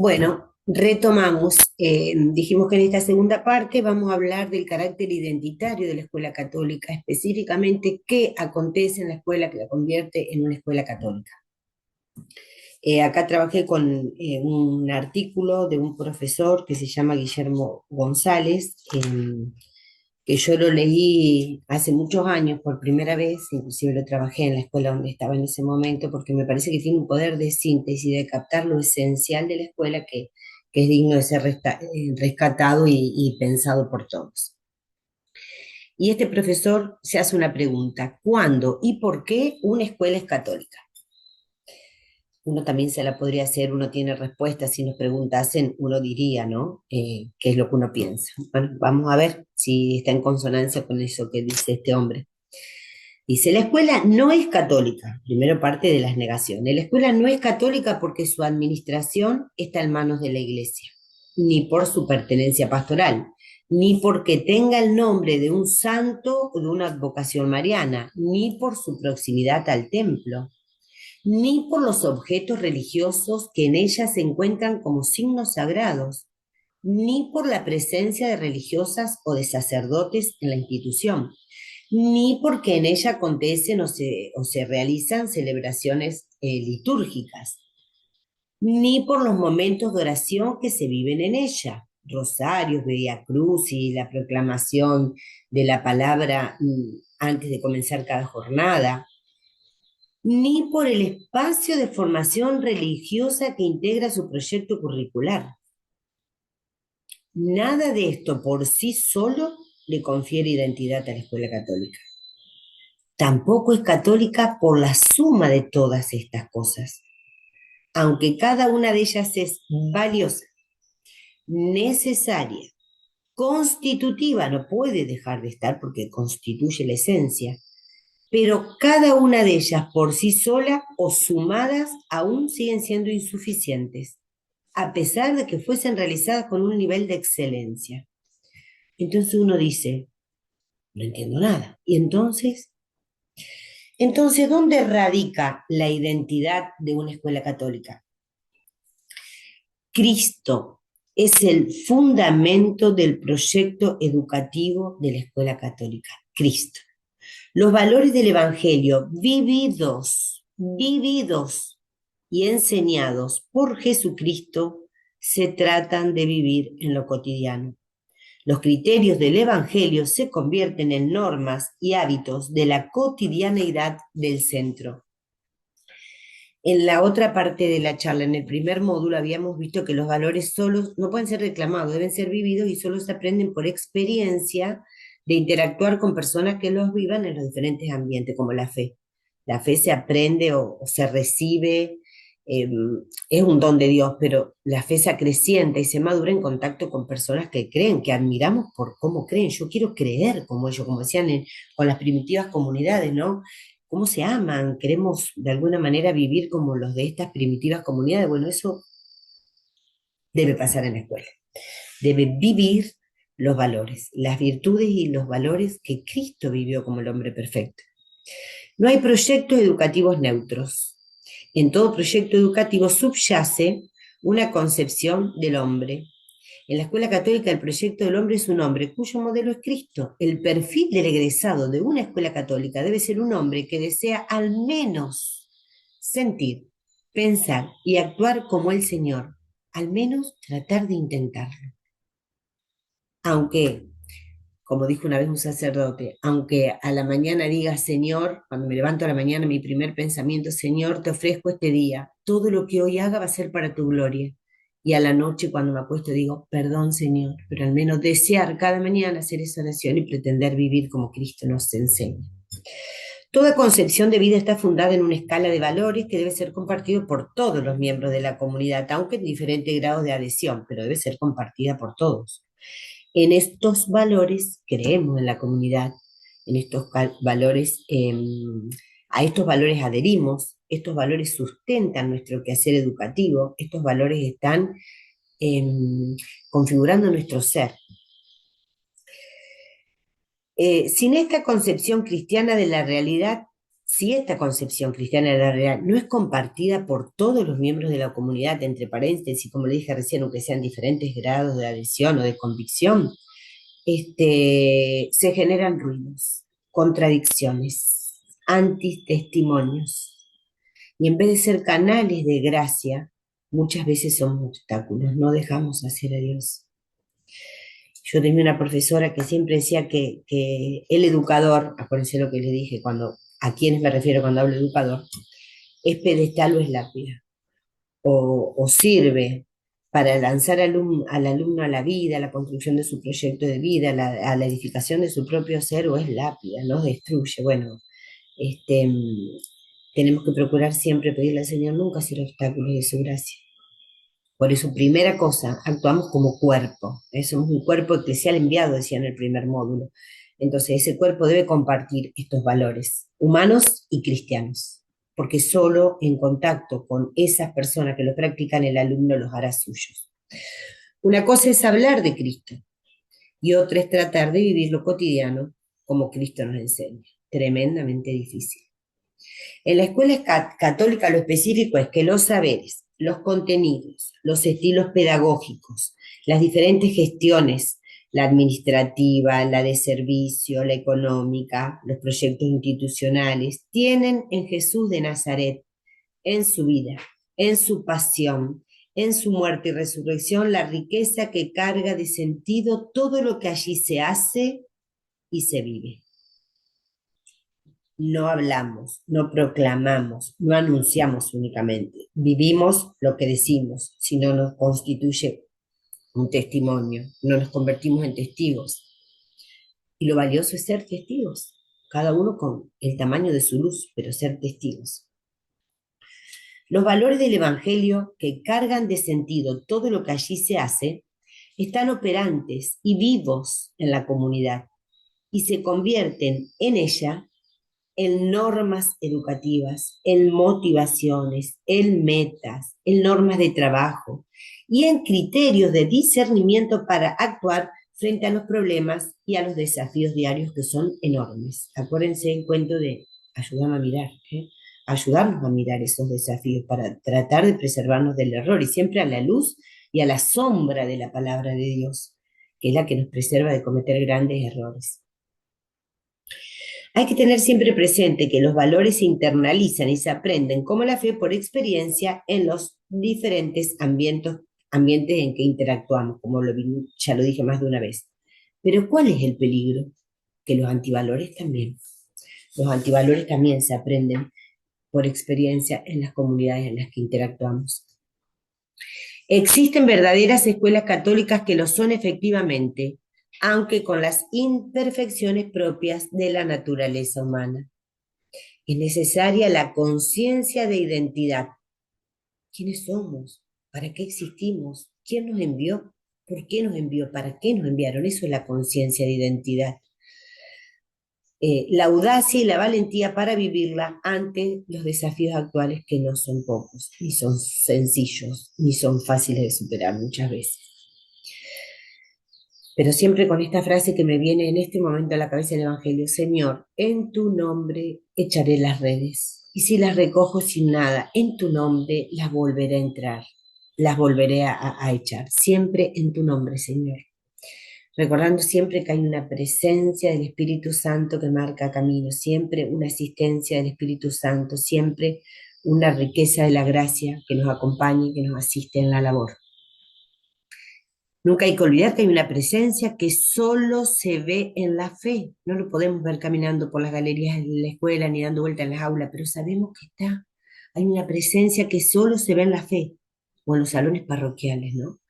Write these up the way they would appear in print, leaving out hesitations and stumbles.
Bueno, retomamos. Dijimos que en esta segunda parte vamos a hablar del carácter identitario de la escuela católica, específicamente qué acontece en la escuela que la convierte en una escuela católica. Acá trabajé con un artículo de un profesor que se llama Guillermo González, que yo lo leí hace muchos años por primera vez, inclusive lo trabajé en la escuela donde estaba en ese momento, porque me parece que tiene un poder de síntesis, de captar lo esencial de la escuela que es digno de ser rescatado y pensado por todos. Y este profesor se hace una pregunta: ¿cuándo y por qué una escuela es católica? Uno también se la podría hacer, uno tiene respuestas, si nos preguntasen, uno diría, ¿no? ¿Qué es lo que uno piensa? Bueno, vamos a ver si está en consonancia con eso que dice este hombre. Dice, la escuela no es católica, primero parte de las negaciones. La escuela no es católica porque su administración está en manos de la iglesia, ni por su pertenencia pastoral, ni porque tenga el nombre de un santo o de una advocación mariana, ni por su proximidad al templo, ni por los objetos religiosos que en ella se encuentran como signos sagrados, ni por la presencia de religiosas o de sacerdotes en la institución, ni porque en ella acontecen o se realizan celebraciones litúrgicas, ni por los momentos de oración que se viven en ella, rosarios, Via Crucis, la proclamación de la palabra antes de comenzar cada jornada, ni por el espacio de formación religiosa que integra su proyecto curricular. Nada de esto por sí solo le confiere identidad a la escuela católica. Tampoco es católica por la suma de todas estas cosas, aunque cada una de ellas es valiosa, necesaria, constitutiva, no puede dejar de estar porque constituye la esencia, pero cada una de ellas por sí sola o sumadas aún siguen siendo insuficientes, a pesar de que fuesen realizadas con un nivel de excelencia. Entonces uno dice, no entiendo nada. ¿Y entonces, ¿dónde radica la identidad de una escuela católica? Cristo es el fundamento del proyecto educativo de la escuela católica. Cristo. Los valores del Evangelio vividos y enseñados por Jesucristo se tratan de vivir en lo cotidiano. Los criterios del Evangelio se convierten en normas y hábitos de la cotidianeidad del centro. En la otra parte de la charla, en el primer módulo, habíamos visto que los valores solos no pueden ser reclamados, deben ser vividos y solo se aprenden por experiencia de interactuar con personas que los vivan en los diferentes ambientes, como la fe. La fe se aprende o se recibe, eh, es un don de Dios, pero la fe se acrecienta y se madura en contacto con personas que creen, que admiramos por cómo creen. Yo quiero creer como ellos, como decían con las primitivas comunidades, ¿no? Cómo se aman, queremos de alguna manera vivir como los de estas primitivas comunidades. Bueno, eso debe pasar en la escuela. Debe vivir los valores, las virtudes y los valores que Cristo vivió como el hombre perfecto. No hay proyectos educativos neutros. En todo proyecto educativo subyace una concepción del hombre. En la escuela católica el proyecto del hombre es un hombre cuyo modelo es Cristo. El perfil del egresado de una escuela católica debe ser un hombre que desea al menos sentir, pensar y actuar como el Señor. Al menos tratar de intentarlo. Aunque, como dijo una vez un sacerdote, aunque a la mañana diga Señor, cuando me levanto a la mañana mi primer pensamiento, Señor, te ofrezco este día, todo lo que hoy haga va a ser para tu gloria. Y a la noche cuando me acuesto digo, perdón Señor, pero al menos desear cada mañana hacer esa oración y pretender vivir como Cristo nos enseña. Toda concepción de vida está fundada en una escala de valores que debe ser compartido por todos los miembros de la comunidad, aunque en diferentes grados de adhesión, pero debe ser compartida por todos. En estos valores creemos en la comunidad, en estos valores, a estos valores adherimos, estos valores sustentan nuestro quehacer educativo, estos valores están configurando nuestro ser. Sin esta concepción cristiana de la realidad, Si esta concepción cristiana de la realidad no es compartida por todos los miembros de la comunidad, entre paréntesis, como le dije recién, aunque sean diferentes grados de adhesión o de convicción, se generan ruidos, contradicciones, antitestimonios. Y en vez de ser canales de gracia, muchas veces somos obstáculos, no dejamos hacer a Dios. Yo tenía una profesora que siempre decía que el educador, acuérdense lo que le dije a quienes me refiero cuando hablo de educador, es pedestal o es lápida, o sirve para lanzar al alumno a la vida, a la construcción de su proyecto de vida, a la edificación de su propio ser, o es lápida, nos destruye. Bueno, este, tenemos que procurar siempre pedirle al Señor nunca ser obstáculos de su gracia. Por eso, primera cosa, actuamos como cuerpo. Somos un cuerpo eclesial enviado, decía en el primer módulo. Entonces, ese cuerpo debe compartir estos valores humanos y cristianos, porque solo en contacto con esas personas que lo practican, el alumno los hará suyos. Una cosa es hablar de Cristo y otra es tratar de vivir lo cotidiano como Cristo nos enseña. Tremendamente difícil. En la escuela católica lo específico es que los saberes, los contenidos, los estilos pedagógicos, las diferentes gestiones, la administrativa, la de servicio, la económica, los proyectos institucionales, tienen en Jesús de Nazaret, en su vida, en su pasión, en su muerte y resurrección, la riqueza que carga de sentido todo lo que allí se hace y se vive. No hablamos, no proclamamos, no anunciamos únicamente. Vivimos lo que decimos, si no nos constituye un testimonio, no nos convertimos en testigos. Y lo valioso es ser testigos, cada uno con el tamaño de su luz, pero ser testigos. Los valores del Evangelio que cargan de sentido todo lo que allí se hace, están operantes y vivos en la comunidad y se convierten en ella en normas educativas, en motivaciones, en metas, en normas de trabajo y en criterios de discernimiento para actuar frente a los problemas y a los desafíos diarios que son enormes. Acuérdense el cuento de ayúdame a mirar, ayudarnos a mirar esos desafíos para tratar de preservarnos del error y siempre a la luz y a la sombra de la palabra de Dios, que es la que nos preserva de cometer grandes errores. Hay que tener siempre presente que los valores se internalizan y se aprenden como la fe por experiencia en los diferentes ambientes en que interactuamos, como ya lo dije más de una vez. Pero ¿cuál es el peligro? Que los antivalores también. Los antivalores también se aprenden por experiencia en las comunidades en las que interactuamos. Existen verdaderas escuelas católicas que lo son efectivamente, aunque con las imperfecciones propias de la naturaleza humana. Es necesaria la conciencia de identidad. ¿Quiénes somos? ¿Para qué existimos? ¿Quién nos envió? ¿Por qué nos envió? ¿Para qué nos enviaron? Eso es la conciencia de identidad. La audacia y la valentía para vivirla ante los desafíos actuales que no son pocos, ni son sencillos, ni son fáciles de superar muchas veces. Pero siempre con esta frase que me viene en este momento a la cabeza del Evangelio: Señor, en tu nombre echaré las redes, y si las recojo sin nada, en tu nombre las volveré a entrar, las volveré a echar, siempre en tu nombre, Señor. Recordando siempre que hay una presencia del Espíritu Santo que marca camino, siempre una asistencia del Espíritu Santo, siempre una riqueza de la gracia que nos acompaña y que nos asiste en la labor. Nunca hay que olvidar que hay una presencia que solo se ve en la fe. No lo podemos ver caminando por las galerías de la escuela ni dando vueltas en las aulas, pero sabemos que está. Hay una presencia que solo se ve en la fe, o en los salones parroquiales, ¿no?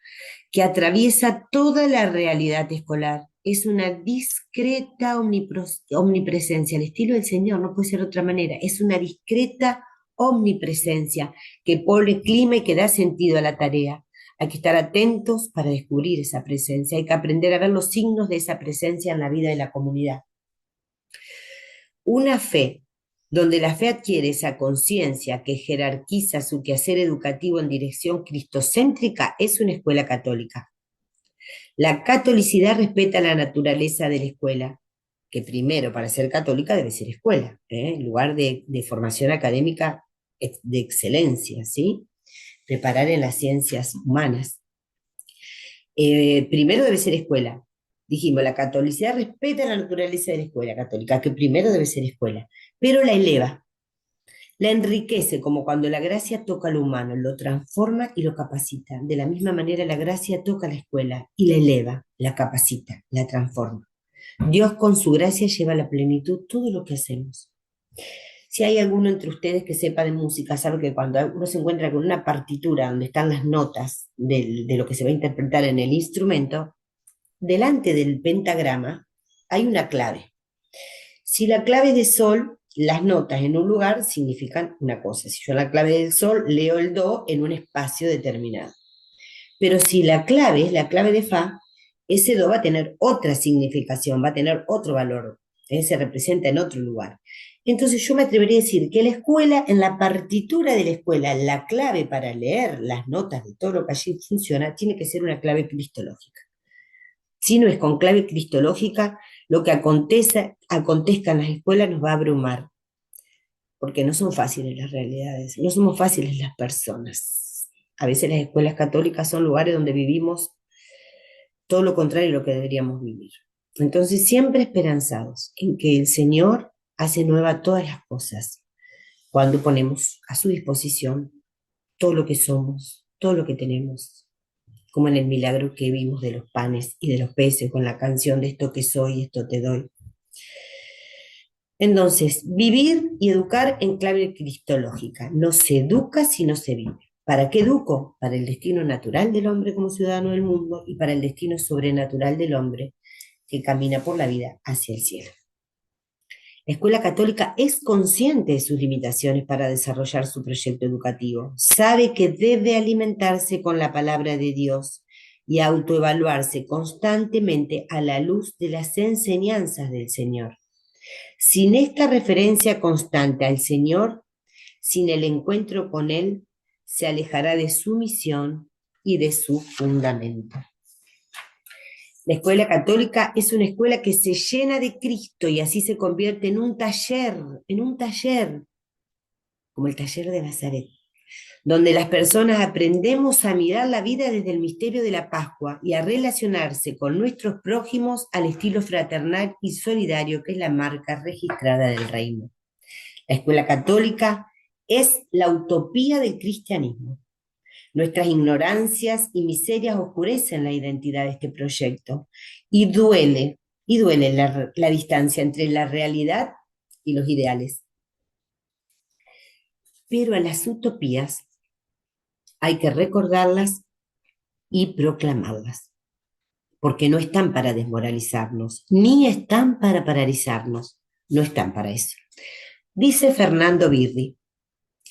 Que atraviesa toda la realidad escolar. Es una discreta omnipresencia, al estilo del Señor, no puede ser de otra manera. Es una discreta omnipresencia que pone clima y que da sentido a la tarea. Hay que estar atentos para descubrir esa presencia, hay que aprender a ver los signos de esa presencia en la vida de la comunidad. Una fe donde la fe adquiere esa conciencia que jerarquiza su quehacer educativo en dirección cristocéntrica es una escuela católica. La catolicidad respeta la naturaleza de la escuela que primero para ser católica debe ser escuela, lugar de formación académica de excelencia, ¿sí? Preparar en las ciencias humanas. Primero debe ser escuela. Dijimos, la catolicidad respeta la naturaleza de la escuela católica, que primero debe ser escuela, pero la eleva, la enriquece, como cuando la gracia toca lo humano, lo transforma y lo capacita. De la misma manera, la gracia toca la escuela y la eleva, la capacita, la transforma. Dios con su gracia lleva a la plenitud todo lo que hacemos. Si hay alguno entre ustedes que sepa de música, sabe que cuando uno se encuentra con una partitura donde están las notas de lo que se va a interpretar en el instrumento, delante del pentagrama hay una clave. Si la clave es de sol, las notas en un lugar significan una cosa. Si yo la clave del sol, leo el do en un espacio determinado. Pero si la clave es la clave de fa, ese do va a tener otra significación, va a tener otro valor, se representa en otro lugar. Entonces yo me atrevería a decir que la escuela, en la partitura de la escuela, la clave para leer las notas de todo lo que allí funciona, tiene que ser una clave cristológica. Si no es con clave cristológica, lo que acontezca en las escuelas nos va a abrumar, porque no son fáciles las realidades, no somos fáciles las personas. A veces las escuelas católicas son lugares donde vivimos todo lo contrario de lo que deberíamos vivir. Entonces, siempre esperanzados en que el Señor hace nueva todas las cosas cuando ponemos a su disposición todo lo que somos, todo lo que tenemos, como en el milagro que vimos de los panes y de los peces, con la canción de esto que soy, esto te doy. Entonces, vivir y educar en clave cristológica. No se educa si no se vive. ¿Para qué educo? Para el destino natural del hombre como ciudadano del mundo y para el destino sobrenatural del hombre que camina por la vida hacia el cielo. La escuela católica es consciente de sus limitaciones para desarrollar su proyecto educativo. Sabe que debe alimentarse con la palabra de Dios y autoevaluarse constantemente a la luz de las enseñanzas del Señor. Sin esta referencia constante al Señor, sin el encuentro con Él, se alejará de su misión y de su fundamento. La escuela católica es una escuela que se llena de Cristo y así se convierte en un taller, como el taller de Nazaret, donde las personas aprendemos a mirar la vida desde el misterio de la Pascua y a relacionarse con nuestros prójimos al estilo fraternal y solidario que es la marca registrada del reino. La escuela católica es la utopía del cristianismo. Nuestras ignorancias y miserias oscurecen la identidad de este proyecto y duele la distancia entre la realidad y los ideales. Pero a las utopías hay que recordarlas y proclamarlas, porque no están para desmoralizarnos, ni están para paralizarnos, no están para eso. Dice Fernando Birri,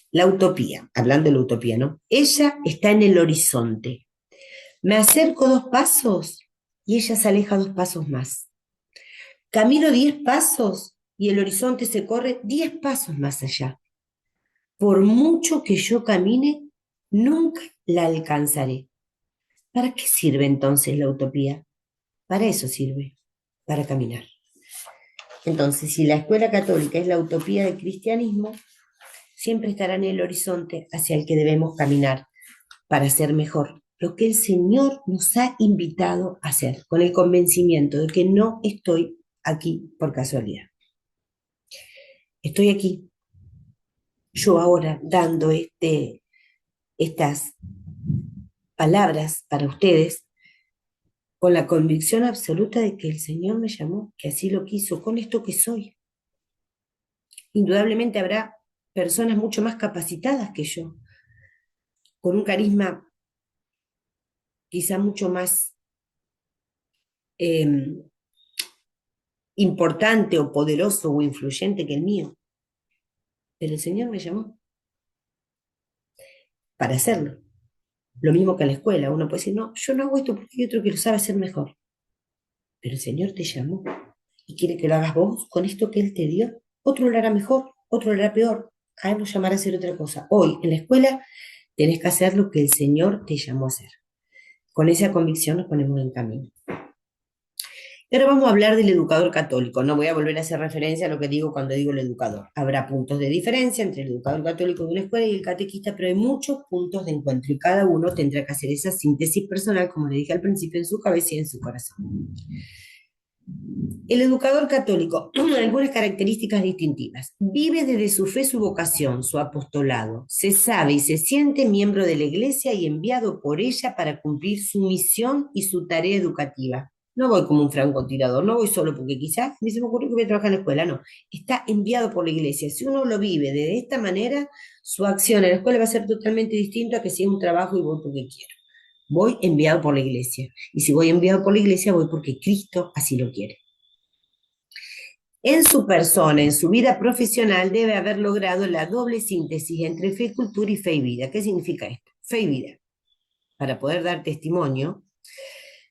la utopía, hablando de la utopía, ¿no? Ella está en el horizonte. Me acerco 2 pasos y ella se aleja 2 pasos más. Camino 10 pasos y el horizonte se corre 10 pasos más allá. Por mucho que yo camine, nunca la alcanzaré. ¿Para qué sirve entonces la utopía? Para eso sirve, para caminar. Entonces, si la escuela católica es la utopía del cristianismo, siempre estará en el horizonte hacia el que debemos caminar para ser mejor, lo que el Señor nos ha invitado a hacer, con el convencimiento de que no estoy aquí por casualidad. Estoy aquí, yo ahora, dando estas palabras para ustedes, con la convicción absoluta de que el Señor me llamó, que así lo quiso, con esto que soy. Indudablemente habrá personas mucho más capacitadas que yo, con un carisma quizá mucho más importante o poderoso o influyente que el mío. Pero el Señor me llamó para hacerlo. Lo mismo que en la escuela. Uno puede decir, no, yo no hago esto porque hay otro que lo sabe hacer mejor. Pero el Señor te llamó y quiere que lo hagas vos con esto que Él te dio. Otro lo hará mejor, otro lo hará peor. A Él nos llamará a hacer otra cosa. Hoy, en la escuela, tenés que hacer lo que el Señor te llamó a hacer. Con esa convicción nos ponemos en camino. Pero vamos a hablar del educador católico. No voy a volver a hacer referencia a lo que digo cuando digo el educador. Habrá puntos de diferencia entre el educador católico de una escuela y el catequista, pero hay muchos puntos de encuentro y cada uno tendrá que hacer esa síntesis personal, como le dije al principio, en su cabeza y en su corazón. El educador católico, algunas características distintivas. Vive desde su fe, su vocación, su apostolado. Se sabe y se siente miembro de la iglesia y enviado por ella para cumplir su misión y su tarea educativa. No voy como un francotirador, no voy solo porque quizás me se me ocurrió que voy a trabajar en la escuela, no. Está enviado por la iglesia. Si uno lo vive de esta manera, su acción en la escuela va a ser totalmente distinta a que si es un trabajo y voy porque quiero. Voy enviado por la iglesia. Y si voy enviado por la iglesia, voy porque Cristo así lo quiere. En su persona, en su vida profesional, debe haber logrado la doble síntesis entre fe y cultura y fe y vida. ¿Qué significa esto? Fe y vida. Para poder dar testimonio,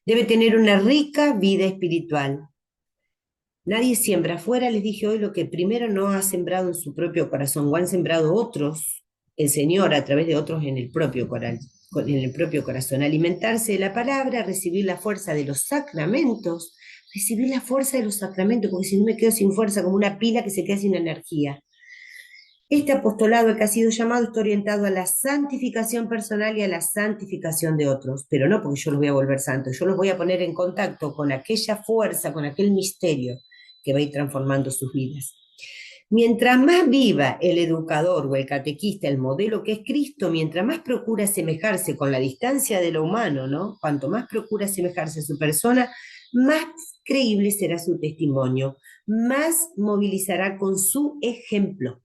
debe tener una rica vida espiritual. Nadie siembra afuera, les dije hoy, lo que primero no ha sembrado en su propio corazón, o han sembrado otros, el Señor, a través de otros en el propio corazón. Alimentarse de la palabra, recibir la fuerza de los sacramentos, recibir la fuerza de los sacramentos, porque si no me quedo sin fuerza, como una pila que se queda sin energía. Este apostolado al que ha sido llamado está orientado a la santificación personal y a la santificación de otros, pero no porque yo los voy a volver santos, yo los voy a poner en contacto con aquella fuerza, con aquel misterio que va a ir transformando sus vidas. Mientras más viva el educador o el catequista, el modelo que es Cristo, mientras más procura asemejarse con la distancia de lo humano, ¿no? Cuanto más procura asemejarse a su persona, más creíble será su testimonio, más movilizará con su ejemplo.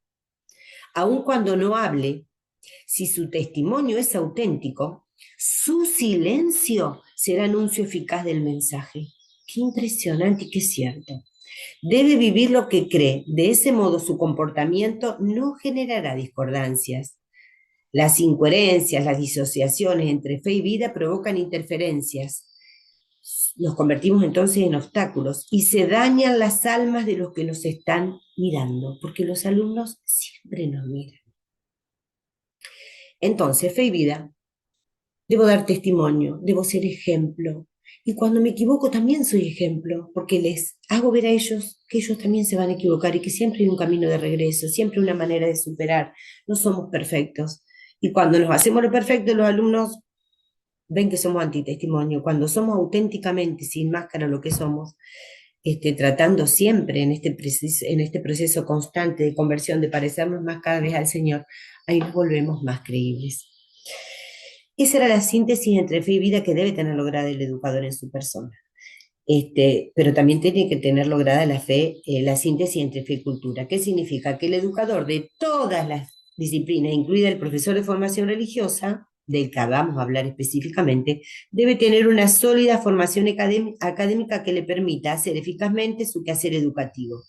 Aun cuando no hable, si su testimonio es auténtico, su silencio será anuncio eficaz del mensaje. Qué impresionante y qué cierto. Debe vivir lo que cree. De ese modo su comportamiento no generará discordancias. Las incoherencias, las disociaciones entre fe y vida provocan interferencias. Nos convertimos entonces en obstáculos y se dañan las almas de los que nos están mirando, porque los alumnos siempre nos miran. Entonces, fe y vida, debo dar testimonio, debo ser ejemplo. Y cuando me equivoco también soy ejemplo, porque les hago ver a ellos que ellos también se van a equivocar y que siempre hay un camino de regreso, siempre una manera de superar. No somos perfectos. Y cuando nos hacemos lo perfecto, los alumnos ven que somos antitestimonio. Cuando somos auténticamente, sin máscara, lo que somos, tratando siempre en este proceso constante de conversión, de parecernos más cada vez al Señor, ahí nos volvemos más creíbles. Esa era la síntesis entre fe y vida que debe tener lograda el educador en su persona. Pero también tiene que tener lograda la fe, la síntesis entre fe y cultura. ¿Qué significa? Que el educador de todas las disciplinas, incluida el profesor de formación religiosa, del que vamos a hablar específicamente, debe tener una sólida formación académica que le permita hacer eficazmente su quehacer educativo.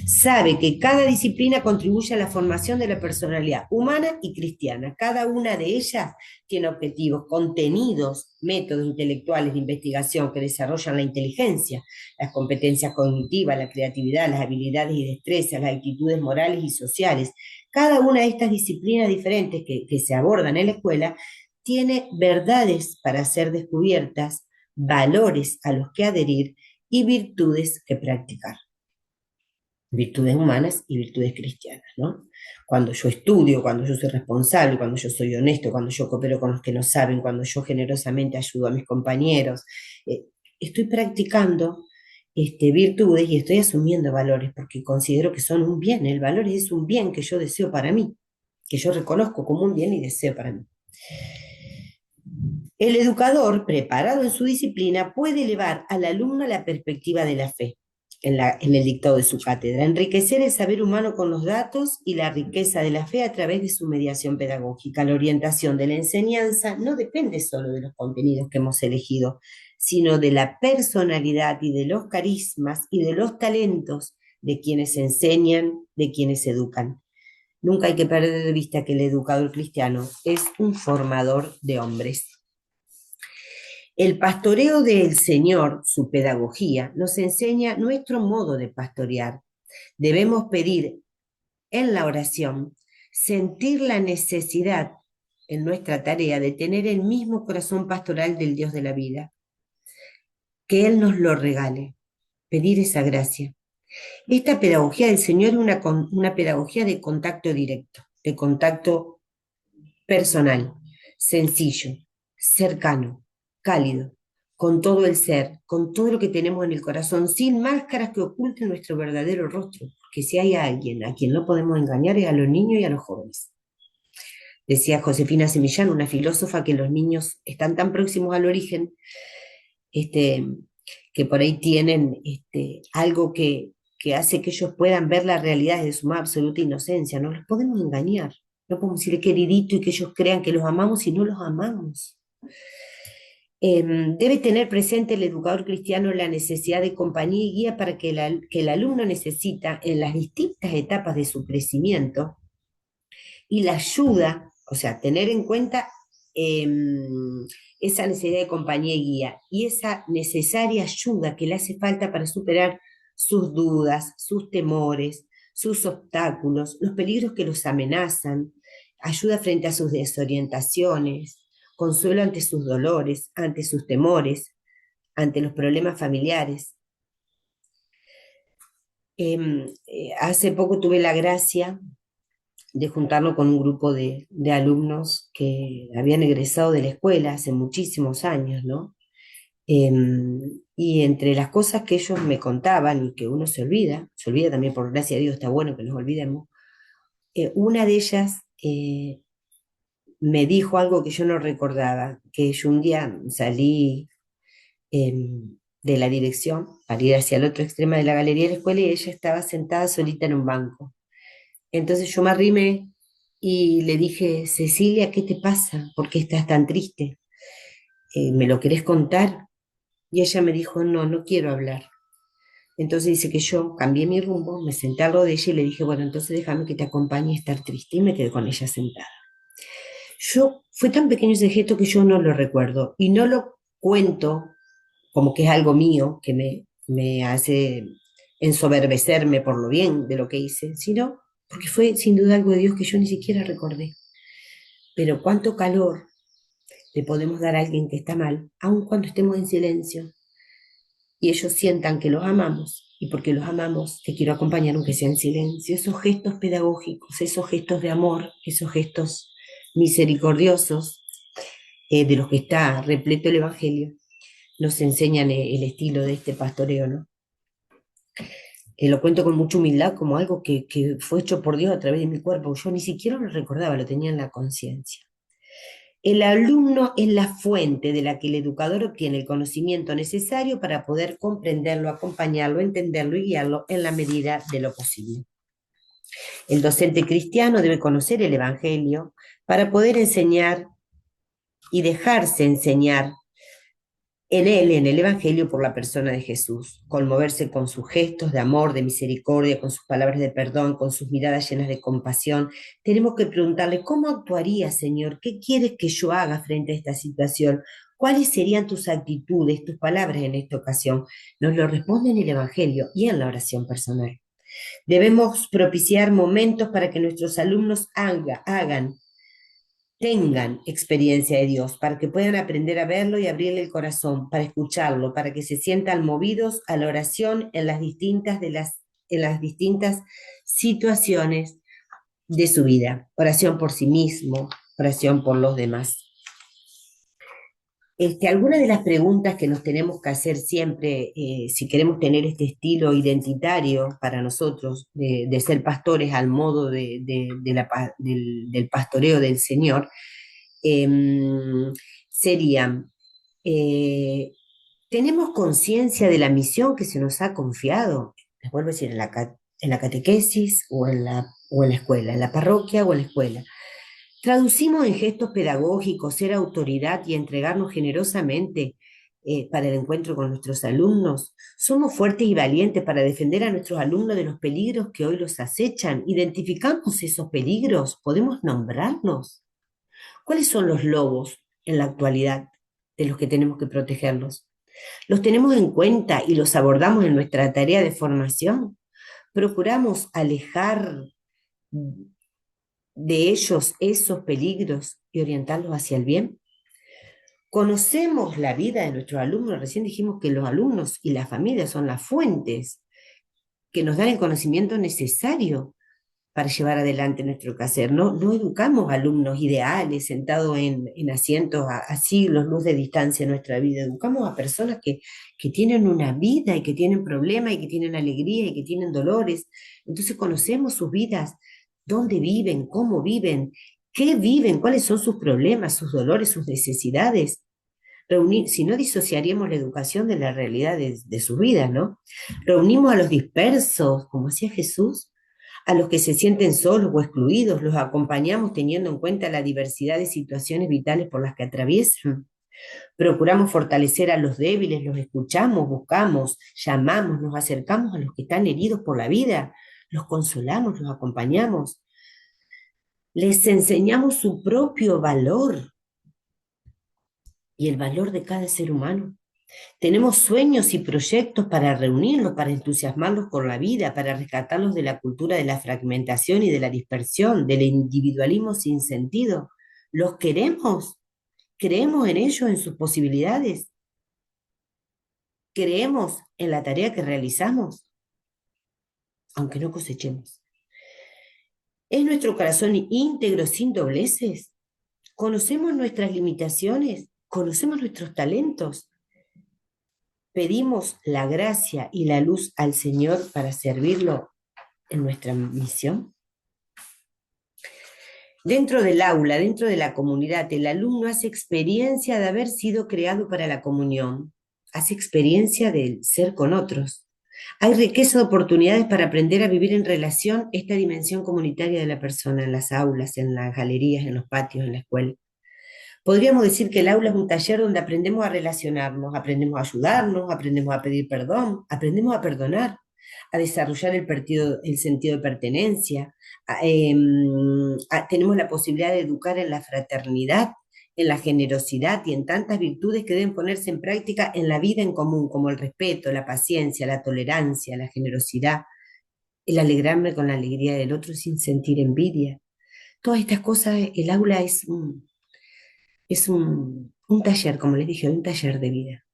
Sabe que cada disciplina contribuye a la formación de la personalidad humana y cristiana. Cada una de ellas tiene objetivos, contenidos, métodos intelectuales de investigación que desarrollan la inteligencia, las competencias cognitivas, la creatividad, las habilidades y destrezas, las actitudes morales y sociales. Cada una de estas disciplinas diferentes que se abordan en la escuela tiene verdades para ser descubiertas, valores a los que adherir y virtudes que practicar. Virtudes humanas y virtudes cristianas, ¿no? Cuando yo estudio, cuando yo soy responsable, cuando yo soy honesto, cuando yo coopero con los que no saben, cuando yo generosamente ayudo a mis compañeros, estoy practicando virtudes y estoy asumiendo valores porque considero que son un bien. El valor es un bien que yo deseo para mí, que yo reconozco como un bien y deseo para mí. El educador, preparado en su disciplina, puede elevar al alumno a la perspectiva de la fe en el dictado de su cátedra, enriquecer el saber humano con los datos y la riqueza de la fe a través de su mediación pedagógica. La orientación de la enseñanza no depende solo de los contenidos que hemos elegido, sino de la personalidad y de los carismas y de los talentos de quienes enseñan, de quienes educan. Nunca hay que perder de vista que el educador cristiano es un formador de hombres. El pastoreo del Señor, su pedagogía, nos enseña nuestro modo de pastorear. Debemos pedir en la oración, sentir la necesidad en nuestra tarea de tener el mismo corazón pastoral del Dios de la vida, que Él nos lo regale. pedir esa gracia. Esta pedagogía del Señor es una pedagogía de contacto directo, de contacto personal, sencillo, cercano, cálido, con todo el ser, con todo lo que tenemos en el corazón, sin máscaras que oculten nuestro verdadero rostro, porque si hay alguien a quien no podemos engañar es a los niños y a los jóvenes. Decía Josefina Semillán, una filósofa, que los niños están tan próximos al origen, este, que por ahí tienen algo que hace que ellos puedan ver la realidad desde su más absoluta inocencia. No los podemos engañar, no podemos decirle queridito y que ellos crean que los amamos si no los amamos. Debe tener presente el educador cristiano la necesidad de compañía y guía para que el alumno necesita en las distintas etapas de su crecimiento, y la ayuda, o sea, tener en cuenta eh, esa necesidad de compañía y guía y esa necesaria ayuda que le hace falta para superar sus dudas, sus temores, sus obstáculos, los peligros que los amenazan, ayuda frente a sus desorientaciones, consuelo ante sus dolores, ante sus temores, ante los problemas familiares. Hace poco tuve la gracia de juntarlo con un grupo de alumnos que habían egresado de la escuela hace muchísimos años, ¿no? Y entre las cosas que ellos me contaban y que uno se olvida también, por gracia de Dios, está bueno que nos olvidemos, una de ellas me dijo algo que yo no recordaba, que yo un día salí de la dirección para ir hacia el otro extremo de la galería de la escuela y ella estaba sentada solita en un banco. Entonces yo me arrimé y le dije, Cecilia, ¿qué te pasa? ¿Por qué estás tan triste? ¿Me lo querés contar? Y ella me dijo, no, no quiero hablar. Entonces dice que yo cambié mi rumbo, me senté al lado de ella y le dije, bueno, entonces déjame que te acompañe a estar triste. Y me quedé con ella sentada. Fue tan pequeño ese gesto que yo no lo recuerdo y no lo cuento como que es algo mío que me hace ensoberbecerme por lo bien de lo que hice, sino porque fue sin duda algo de Dios que yo ni siquiera recordé. Pero cuánto calor le podemos dar a alguien que está mal, aun cuando estemos en silencio, y ellos sientan que los amamos, y porque los amamos, te quiero acompañar aunque sea en silencio. Esos gestos pedagógicos, esos gestos de amor, esos gestos misericordiosos, de los que está repleto el Evangelio, nos enseñan el estilo de este pastoreo, ¿no? Lo cuento con mucha humildad como algo que fue hecho por Dios a través de mi cuerpo. Yo ni siquiera lo recordaba, lo tenía en la conciencia. El alumno es la fuente de la que el educador obtiene el conocimiento necesario para poder comprenderlo, acompañarlo, entenderlo y guiarlo en la medida de lo posible. El docente cristiano debe conocer el Evangelio para poder enseñar y dejarse enseñar en él, en el Evangelio, por la persona de Jesús, conmoverse con sus gestos de amor, de misericordia, con sus palabras de perdón, con sus miradas llenas de compasión. Tenemos que preguntarle, ¿cómo actuaría, Señor? ¿Qué quieres que yo haga frente a esta situación? ¿Cuáles serían tus actitudes, tus palabras en esta ocasión? Nos lo responde en el Evangelio y en la oración personal. Debemos propiciar momentos para que nuestros alumnos tengan experiencia de Dios, para que puedan aprender a verlo y abrirle el corazón, para escucharlo, para que se sientan movidos a la oración en las distintas situaciones de su vida. Oración por sí mismo, oración por los demás. Algunas de las preguntas que nos tenemos que hacer siempre, si queremos tener este estilo identitario para nosotros, de ser pastores al modo del pastoreo del Señor, eh, serían, eh, ¿tenemos conciencia de la misión que se nos ha confiado? Les vuelvo a decir, en la catequesis o en la escuela, en la parroquia o en la escuela. Traducimos en gestos pedagógicos ser autoridad y entregarnos generosamente para el encuentro con nuestros alumnos. Somos fuertes y valientes para defender a nuestros alumnos de los peligros que hoy los acechan. Identificamos esos peligros, podemos nombrarlos. ¿Cuáles son los lobos en la actualidad de los que tenemos que protegerlos? ¿Los tenemos en cuenta y los abordamos en nuestra tarea de formación? ¿Procuramos alejar de ellos esos peligros y orientarlos hacia el bien? Conocemos la vida de nuestros alumnos, recién dijimos que los alumnos y las familias son las fuentes que nos dan el conocimiento necesario para llevar adelante nuestro quehacer. No educamos alumnos ideales sentados en asientos a siglos luz de distancia en nuestra vida. Educamos a personas que tienen una vida y que tienen problemas y que tienen alegría y que tienen dolores. Entonces conocemos sus vidas, dónde viven, qué viven, cuáles son sus problemas, sus dolores, sus necesidades. Si no, disociaríamos la educación de la realidad de sus vidas, ¿no? Reunimos a los dispersos, como hacía Jesús, a los que se sienten solos o excluidos, los acompañamos teniendo en cuenta la diversidad de situaciones vitales por las que atraviesan. Procuramos fortalecer a los débiles, los escuchamos, buscamos, llamamos, nos acercamos a los que están heridos por la vida, los consolamos, los acompañamos. Les enseñamos su propio valor y el valor de cada ser humano. Tenemos sueños y proyectos para reunirlos, para entusiasmarlos con la vida, para rescatarlos de la cultura de la fragmentación y de la dispersión, del individualismo sin sentido. ¿Los queremos? ¿Creemos en ellos, en sus posibilidades? ¿Creemos en la tarea que realizamos? Aunque no cosechemos. ¿Es nuestro corazón íntegro sin dobleces? ¿Conocemos nuestras limitaciones? ¿Conocemos nuestros talentos? ¿Pedimos la gracia y la luz al Señor para servirlo en nuestra misión? Dentro del aula, dentro de la comunidad, el alumno hace experiencia de haber sido creado para la comunión, hace experiencia del ser con otros. Hay riqueza de oportunidades para aprender a vivir en relación esta dimensión comunitaria de la persona en las aulas, en las galerías, en los patios, en la escuela. Podríamos decir que el aula es un taller donde aprendemos a relacionarnos, aprendemos a ayudarnos, aprendemos a pedir perdón, aprendemos a perdonar, a desarrollar el sentido de pertenencia. Tenemos la posibilidad de educar en la fraternidad, en la generosidad y en tantas virtudes que deben ponerse en práctica en la vida en común, como el respeto, la paciencia, la tolerancia, la generosidad, el alegrarme con la alegría del otro sin sentir envidia. Todas estas cosas, el aula es un taller, como les dije, un taller de vida.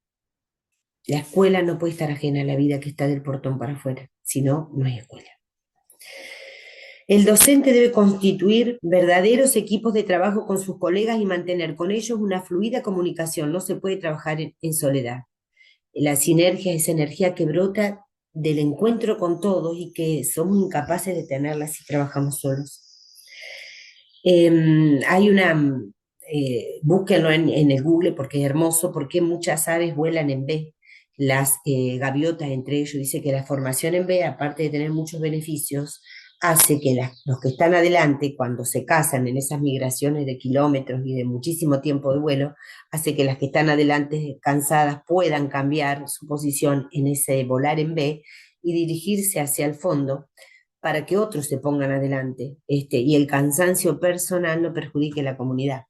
La escuela no puede estar ajena a la vida que está del portón para afuera, si no, no hay escuela. El docente debe constituir verdaderos equipos de trabajo con sus colegas y mantener con ellos una fluida comunicación. No se puede trabajar en soledad. La sinergia es energía que brota del encuentro con todos y que somos incapaces de tenerla si trabajamos solos. Hay búsquenlo en el Google porque es hermoso, porque muchas aves vuelan en B. Las gaviotas, entre ellos, dice que la formación en B, aparte de tener muchos beneficios, hace que los que están adelante, cuando se casan en esas migraciones de kilómetros y de muchísimo tiempo de vuelo, hace que las que están adelante cansadas puedan cambiar su posición en ese volar en B y dirigirse hacia el fondo para que otros se pongan adelante, y el cansancio personal no perjudique la comunidad.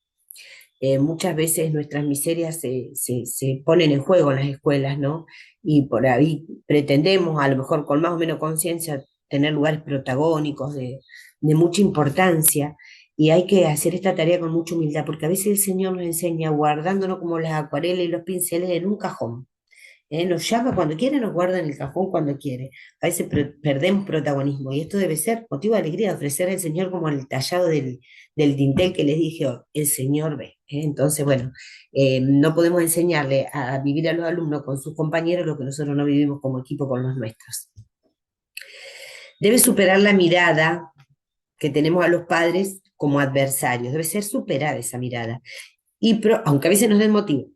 Muchas veces nuestras miserias se ponen en juego en las escuelas, ¿no? Y por ahí pretendemos, a lo mejor con más o menos conciencia, tener lugares protagónicos de mucha importancia, y hay que hacer esta tarea con mucha humildad, porque a veces el Señor nos enseña guardándonos como las acuarelas y los pinceles en un cajón. Nos llama cuando quiere, nos guarda en el cajón cuando quiere. A veces perdemos protagonismo y esto debe ser motivo de alegría, ofrecer al Señor como el tallado del dintel que les dije, oh, el Señor ve. Entonces, bueno, no podemos enseñarle a vivir a los alumnos con sus compañeros lo que nosotros no vivimos como equipo con los nuestros. Debe superar la mirada que tenemos a los padres como adversarios, debe ser superada esa mirada, aunque a veces nos den motivo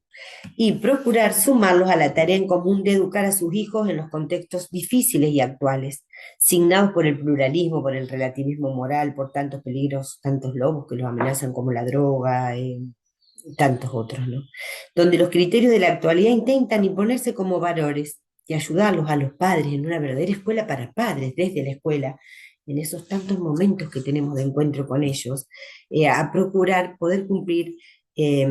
y procurar sumarlos a la tarea en común de educar a sus hijos en los contextos difíciles y actuales, signados por el pluralismo, por el relativismo moral, por tantos peligros, tantos lobos que los amenazan como la droga, y tantos otros, ¿no? Donde los criterios de la actualidad intentan imponerse como valores y ayudarlos a los padres en una verdadera escuela para padres, desde la escuela, en esos tantos momentos que tenemos de encuentro con ellos, a procurar poder cumplir eh,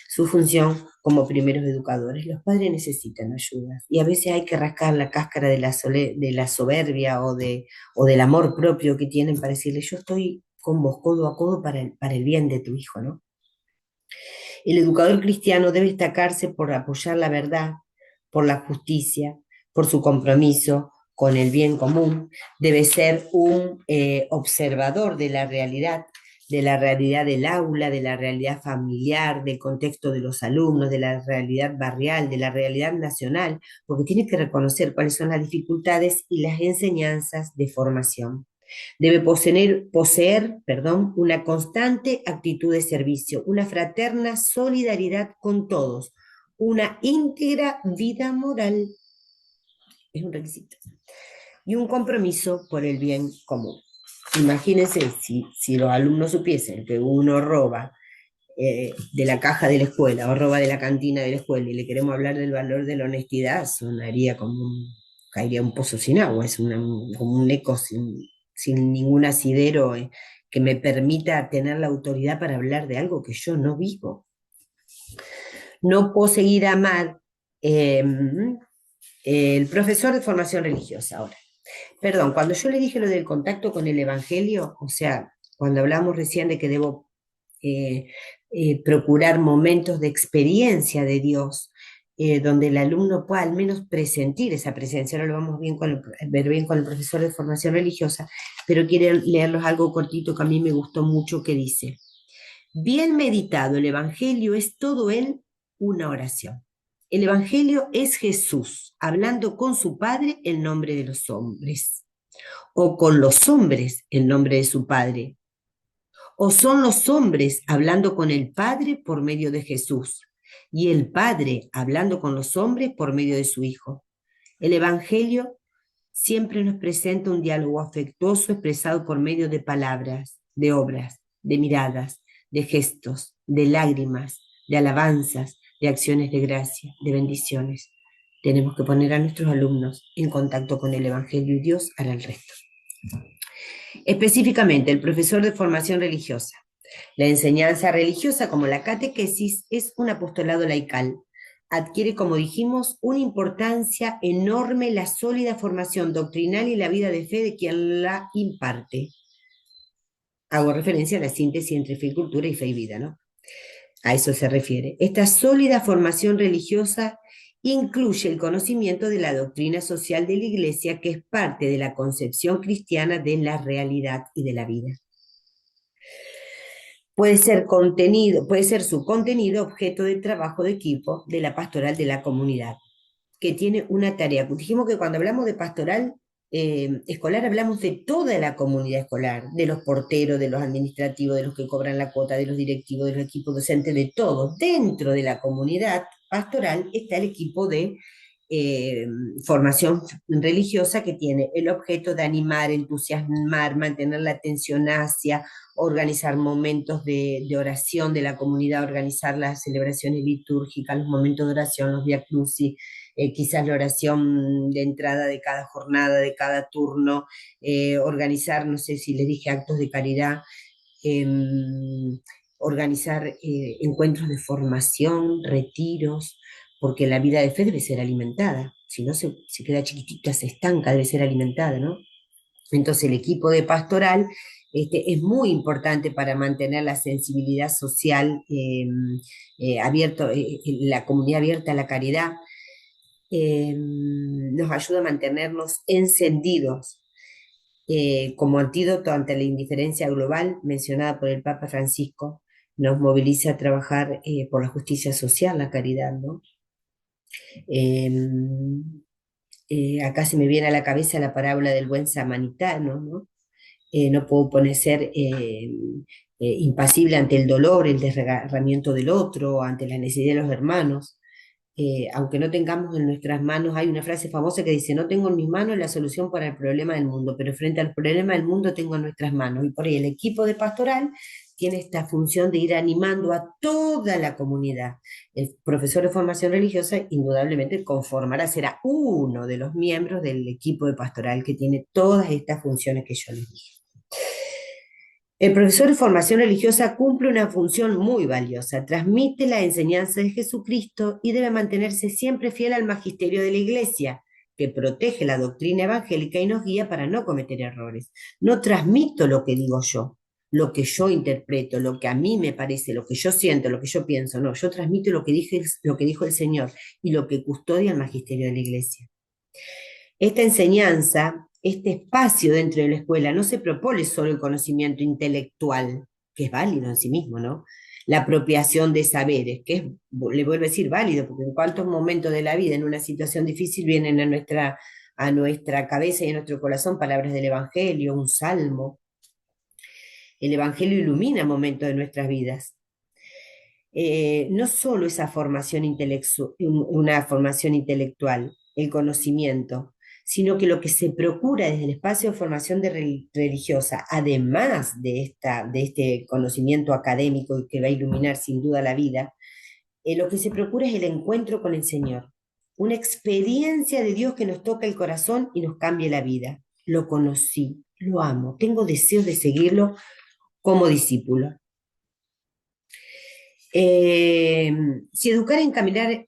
su función como primeros educadores. Los padres necesitan ayuda y a veces hay que rascar la cáscara de la soberbia o del amor propio que tienen para decirle, yo estoy con vos codo a codo para el bien de tu hijo, ¿no? El educador cristiano debe destacarse por apoyar la verdad, por la justicia, por su compromiso con el bien común. Debe ser un observador de la realidad del aula, de la realidad familiar, del contexto de los alumnos, de la realidad barrial, de la realidad nacional, porque tiene que reconocer cuáles son las dificultades y las enseñanzas de formación. Debe poseer, una constante actitud de servicio, una fraterna solidaridad con todos, una íntegra vida moral, es un requisito, y un compromiso por el bien común. Imagínense si los alumnos supiesen que uno roba de la caja de la escuela o roba de la cantina de la escuela y le queremos hablar del valor de la honestidad, sonaría caería un pozo sin agua, como un eco sin ningún asidero que me permita tener la autoridad para hablar de algo que yo no vivo. No puedo seguir a mal el profesor de formación religiosa ahora. Perdón, cuando yo le dije lo del contacto con el Evangelio, o sea, cuando hablamos recién de que debo procurar momentos de experiencia de Dios, donde el alumno pueda al menos presentir esa presencia. Ahora lo vamos ver bien con el profesor de formación religiosa, pero quiero leerlos algo cortito que a mí me gustó mucho, que dice: bien meditado, el Evangelio es todo él una oración. El Evangelio es Jesús hablando con su Padre en nombre de los hombres, o con los hombres en nombre de su Padre, o son los hombres hablando con el Padre por medio de Jesús, y el Padre hablando con los hombres por medio de su Hijo. El Evangelio siempre nos presenta un diálogo afectuoso expresado por medio de palabras, de obras, de miradas, de gestos, de lágrimas, de alabanzas, de acciones de gracia, de bendiciones. Tenemos que poner a nuestros alumnos en contacto con el Evangelio y Dios hará el resto. Específicamente, el profesor de formación religiosa. La enseñanza religiosa, como la catequesis, es un apostolado laical. Adquiere, como dijimos, una importancia enorme la sólida formación doctrinal y la vida de fe de quien la imparte. Hago referencia a la síntesis entre fe y cultura y fe y vida, ¿no? A eso se refiere. Esta sólida formación religiosa incluye el conocimiento de la doctrina social de la Iglesia, que es parte de la concepción cristiana de la realidad y de la vida. Puede ser su contenido objeto de trabajo de equipo de la pastoral de la comunidad, que tiene una tarea. Dijimos que cuando hablamos de pastoral escolar hablamos de toda la comunidad escolar, de los porteros, de los administrativos, de los que cobran la cuota, de los directivos, de los equipos docentes, de todos. Dentro de la comunidad pastoral está el equipo de formación religiosa, que tiene el objeto de animar, entusiasmar, mantener la atención hacia, organizar momentos de oración de la comunidad, organizar las celebraciones litúrgicas, los momentos de oración, los Via Crucis, quizás la oración de entrada de cada jornada, de cada turno, organizar, no sé si les dije, actos de caridad, organizar encuentros de formación, retiros, porque la vida de fe debe ser alimentada, si no se queda chiquitita, se estanca, debe ser alimentada, ¿no? Entonces el equipo de pastoral es muy importante para mantener la sensibilidad social, la comunidad abierta a la caridad. Nos ayuda a mantenernos encendidos como antídoto ante la indiferencia global mencionada por el Papa Francisco. Nos moviliza a trabajar por la justicia social, la caridad, ¿no? Acá se me viene a la cabeza la parábola del buen samaritano, ¿no? No puedo ser impasible ante el dolor, el desgarramiento del otro, ante la necesidad de los hermanos. Aunque no tengamos en nuestras manos, hay una frase famosa que dice: no tengo en mis manos la solución para el problema del mundo, pero frente al problema del mundo tengo en nuestras manos. Y por ahí el equipo de pastoral tiene esta función de ir animando a toda la comunidad. El profesor de formación religiosa indudablemente será uno de los miembros del equipo de pastoral que tiene todas estas funciones que yo les dije. El profesor de formación religiosa cumple una función muy valiosa, transmite la enseñanza de Jesucristo y debe mantenerse siempre fiel al magisterio de la Iglesia, que protege la doctrina evangélica y nos guía para no cometer errores. No transmito lo que digo yo, lo que yo interpreto, lo que a mí me parece, lo que yo siento, lo que yo pienso, no, yo transmito lo que dijo el Señor y lo que custodia el magisterio de la Iglesia. Esta enseñanza, este espacio dentro de la escuela, no se propone solo el conocimiento intelectual, que es válido en sí mismo, ¿no? La apropiación de saberes, que es, le vuelvo a decir, válido, porque en cuántos momentos de la vida, en una situación difícil, vienen a nuestra cabeza y a nuestro corazón palabras del Evangelio, un salmo. El Evangelio ilumina momentos de nuestras vidas. No solo esa formación una formación intelectual, el conocimiento, sino que lo que se procura desde el espacio de formación religiosa, además de este conocimiento académico que va a iluminar sin duda la vida, lo que se procura es el encuentro con el Señor, una experiencia de Dios que nos toca el corazón y nos cambie la vida. Lo conocí, lo amo, tengo deseos de seguirlo como discípulo. Si educar en caminar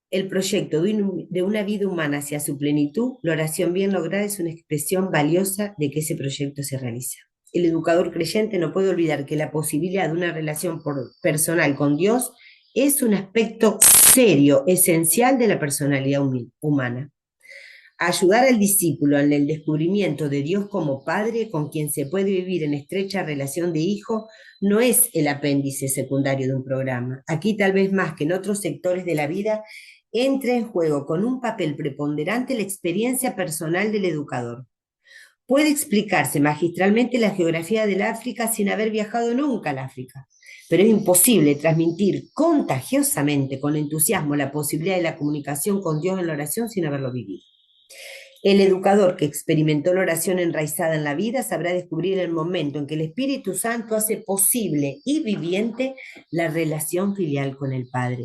el proyecto de una vida humana hacia su plenitud, la oración bien lograda es una expresión valiosa de que ese proyecto se realiza. El educador creyente no puede olvidar que la posibilidad de una relación personal con Dios es un aspecto serio, esencial de la personalidad humana. Ayudar al discípulo en el descubrimiento de Dios como Padre con quien se puede vivir en estrecha relación de hijo no es el apéndice secundario de un programa. Aquí tal vez más que en otros sectores de la vida entra en juego con un papel preponderante la experiencia personal del educador. Puede explicarse magistralmente la geografía del África sin haber viajado nunca al África, pero es imposible transmitir contagiosamente, con entusiasmo, la posibilidad de la comunicación con Dios en la oración sin haberlo vivido. El educador que experimentó la oración enraizada en la vida sabrá descubrir el momento en que el Espíritu Santo hace posible y viviente la relación filial con el Padre.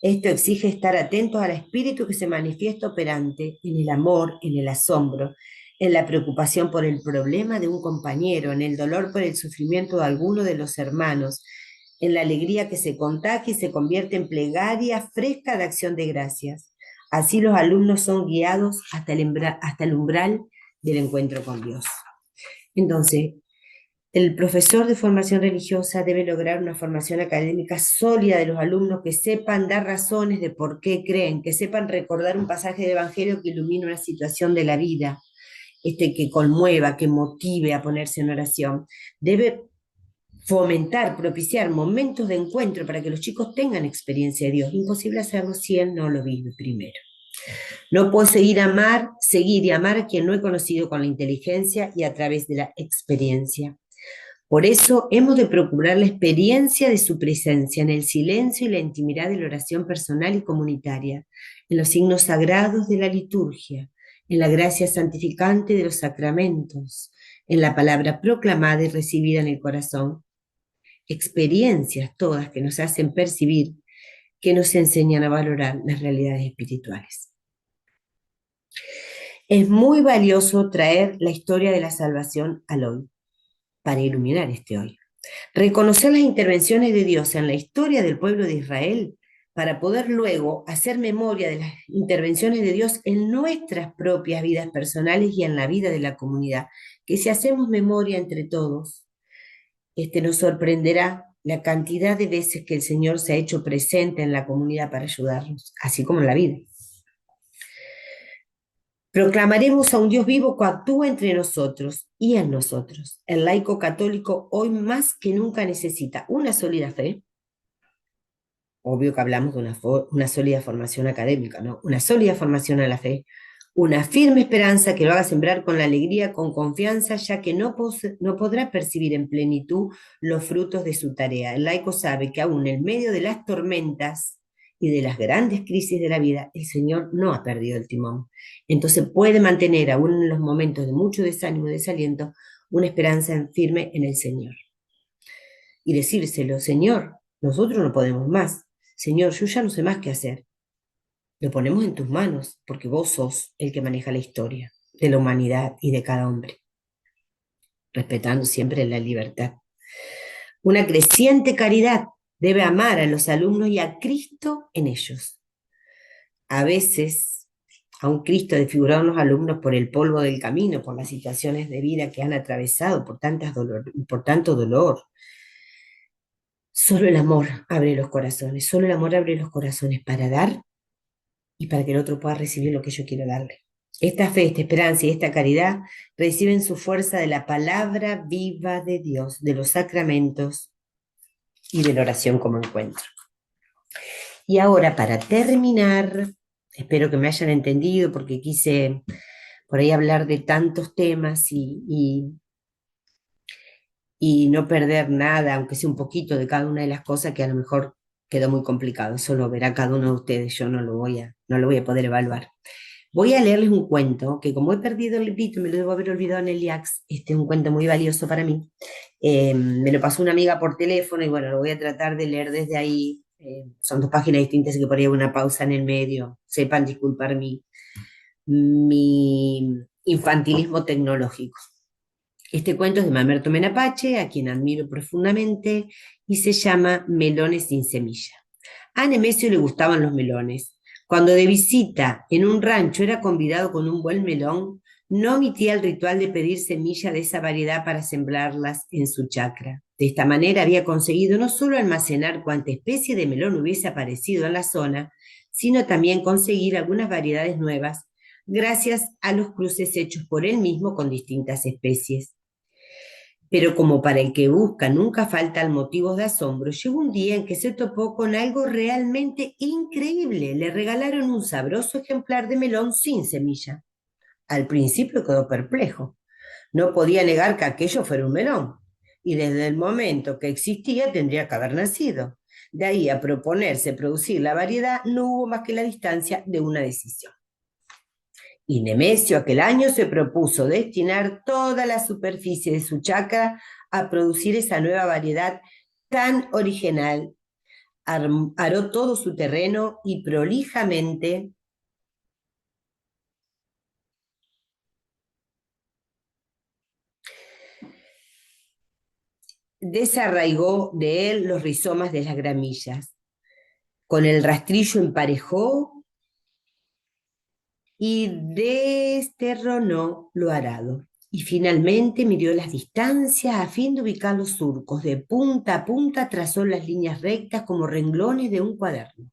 Esto exige estar atentos al Espíritu que se manifiesta operante en el amor, en el asombro, en la preocupación por el problema de un compañero, en el dolor por el sufrimiento de alguno de los hermanos, en la alegría que se contagia y se convierte en plegaria fresca de acción de gracias. Así los alumnos son guiados hasta el umbral del encuentro con Dios. Entonces, el profesor de formación religiosa debe lograr una formación académica sólida de los alumnos que sepan dar razones de por qué creen, que sepan recordar un pasaje del Evangelio que ilumine una situación de la vida, que conmueva, que motive a ponerse en oración. Debe fomentar, propiciar momentos de encuentro para que los chicos tengan experiencia de Dios. Imposible hacerlo si él no lo vive primero. No puedo seguir y amar a quien no he conocido con la inteligencia y a través de la experiencia. Por eso hemos de procurar la experiencia de su presencia en el silencio y la intimidad de la oración personal y comunitaria, en los signos sagrados de la liturgia, en la gracia santificante de los sacramentos, en la palabra proclamada y recibida en el corazón. Experiencias todas que nos hacen percibir, que nos enseñan a valorar las realidades espirituales. Es muy valioso traer la historia de la salvación al hoy, para iluminar este hoy. Reconocer las intervenciones de Dios en la historia del pueblo de Israel para poder luego hacer memoria de las intervenciones de Dios en nuestras propias vidas personales y en la vida de la comunidad. Que si hacemos memoria entre todos, nos sorprenderá la cantidad de veces que el Señor se ha hecho presente en la comunidad para ayudarnos, así como en la vida. Proclamaremos a un Dios vivo que actúa entre nosotros y en nosotros. El laico católico hoy más que nunca necesita una sólida fe. Obvio que hablamos de una sólida formación académica, ¿no? Una sólida formación a la fe, una firme esperanza que lo haga sembrar con la alegría, con confianza, ya que no podrá percibir en plenitud los frutos de su tarea. El laico sabe que aún en medio de las tormentas y de las grandes crisis de la vida, el Señor no ha perdido el timón. Entonces puede mantener, aún en los momentos de mucho desánimo y desaliento, una esperanza firme en el Señor. Y decírselo, Señor, nosotros no podemos más. Señor, yo ya no sé más qué hacer. Lo ponemos en tus manos, porque vos sos el que maneja la historia de la humanidad y de cada hombre, respetando siempre la libertad. Una creciente caridad debe amar a los alumnos y a Cristo en ellos. A veces, a un Cristo desfigurado en los alumnos por el polvo del camino, por las situaciones de vida que han atravesado, por tanto dolor. Solo el amor abre los corazones, solo el amor abre los corazones para dar y para que el otro pueda recibir lo que yo quiero darle. Esta fe, esta esperanza y esta caridad reciben su fuerza de la palabra viva de Dios, de los sacramentos y de la oración como encuentro. Y ahora, para terminar, espero que me hayan entendido porque quise por ahí hablar de tantos temas y no perder nada, aunque sea un poquito de cada una de las cosas que a lo mejor quedó muy complicado. Eso lo verá cada uno de ustedes, yo no lo voy a poder evaluar. Voy a leerles un cuento que, como he perdido el librito, me lo debo haber olvidado en el IAX. Este es un cuento muy valioso para mí. Me lo pasó una amiga por teléfono y bueno, lo voy a tratar de leer desde ahí. Son dos páginas distintas, así que por ahí una pausa en el medio. Sepan disculpar mi infantilismo tecnológico. Este cuento es de Mamerto Menapache, a quien admiro profundamente, y se llama Melones sin semilla. A Nemesio le gustaban los melones. Cuando de visita en un rancho era convidado con un buen melón, no omitía el ritual de pedir semilla de esa variedad para sembrarlas en su chacra. De esta manera había conseguido no solo almacenar cuanta especie de melón hubiese aparecido en la zona, sino también conseguir algunas variedades nuevas, gracias a los cruces hechos por él mismo con distintas especies. Pero como para el que busca nunca faltan motivos de asombro, llegó un día en que se topó con algo realmente increíble. Le regalaron un sabroso ejemplar de melón sin semilla. Al principio quedó perplejo. No podía negar que aquello fuera un melón. Y desde el momento que existía tendría que haber nacido. De ahí a proponerse producir la variedad no hubo más que la distancia de una decisión. Y Nemesio aquel año se propuso destinar toda la superficie de su chacra a producir esa nueva variedad tan original. Aró todo su terreno y prolijamente desarraigó de él los rizomas de las gramillas. Con el rastrillo emparejó y desterronó lo arado. Y finalmente midió las distancias a fin de ubicar los surcos. De punta a punta trazó las líneas rectas como renglones de un cuaderno.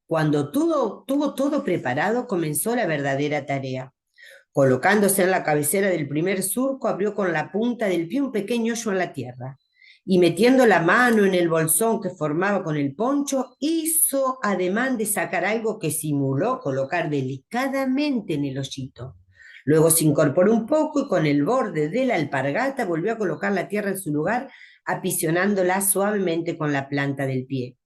Cuando tuvo todo preparado, comenzó la verdadera tarea. Colocándose en la cabecera del primer surco, abrió con la punta del pie un pequeño hoyo en la tierra y metiendo la mano en el bolsón que formaba con el poncho, hizo ademán de sacar algo que simuló colocar delicadamente en el hoyito. Luego se incorporó un poco y con el borde de la alpargata volvió a colocar la tierra en su lugar, apisionándola suavemente con la planta del pie.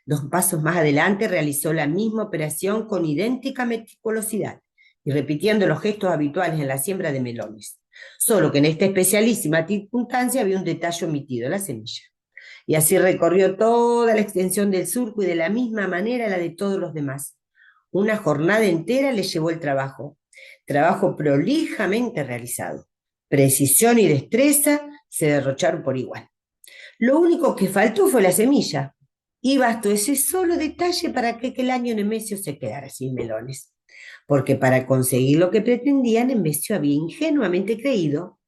2 pasos más adelante realizó la misma operación con idéntica meticulosidad y repitiendo los gestos habituales en la siembra de melones. Solo que en esta especialísima circunstancia había un detalle omitido, la semilla. Y así recorrió toda la extensión del surco y de la misma manera la de todos los demás. Una jornada entera le llevó el trabajo prolijamente realizado. Precisión y destreza se derrocharon por igual. Lo único que faltó fue la semilla, y bastó ese solo detalle para que aquel año Nemesio se quedara sin melones. Porque para conseguir lo que pretendía, Nemesio había ingenuamente creído,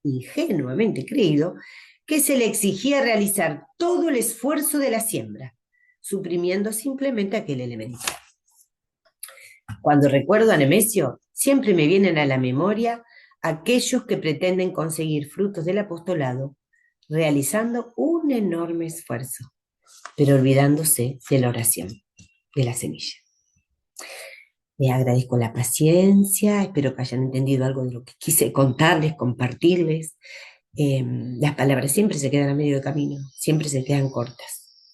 que se le exigía realizar todo el esfuerzo de la siembra, suprimiendo simplemente aquel elemento. Cuando recuerdo a Nemesio, siempre me vienen a la memoria aquellos que pretenden conseguir frutos del apostolado, realizando un enorme esfuerzo, pero olvidándose de la oración, de la semilla. Les agradezco la paciencia, espero que hayan entendido algo de lo que quise contarles, compartirles. Las palabras siempre se quedan a medio de camino, siempre se quedan cortas.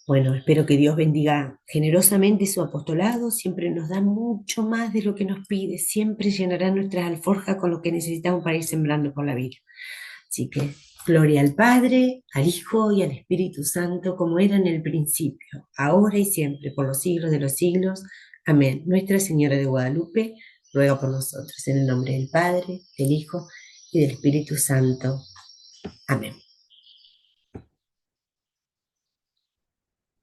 Bueno, espero que Dios bendiga generosamente su apostolado, siempre nos da mucho más de lo que nos pide, siempre llenará nuestras alforjas con lo que necesitamos para ir sembrando por la vida. Así que gloria al Padre, al Hijo y al Espíritu Santo, como era en el principio, ahora y siempre, por los siglos de los siglos. Amén. Nuestra Señora de Guadalupe, ruega por nosotros, en el nombre del Padre, del Hijo y del Espíritu Santo. Amén.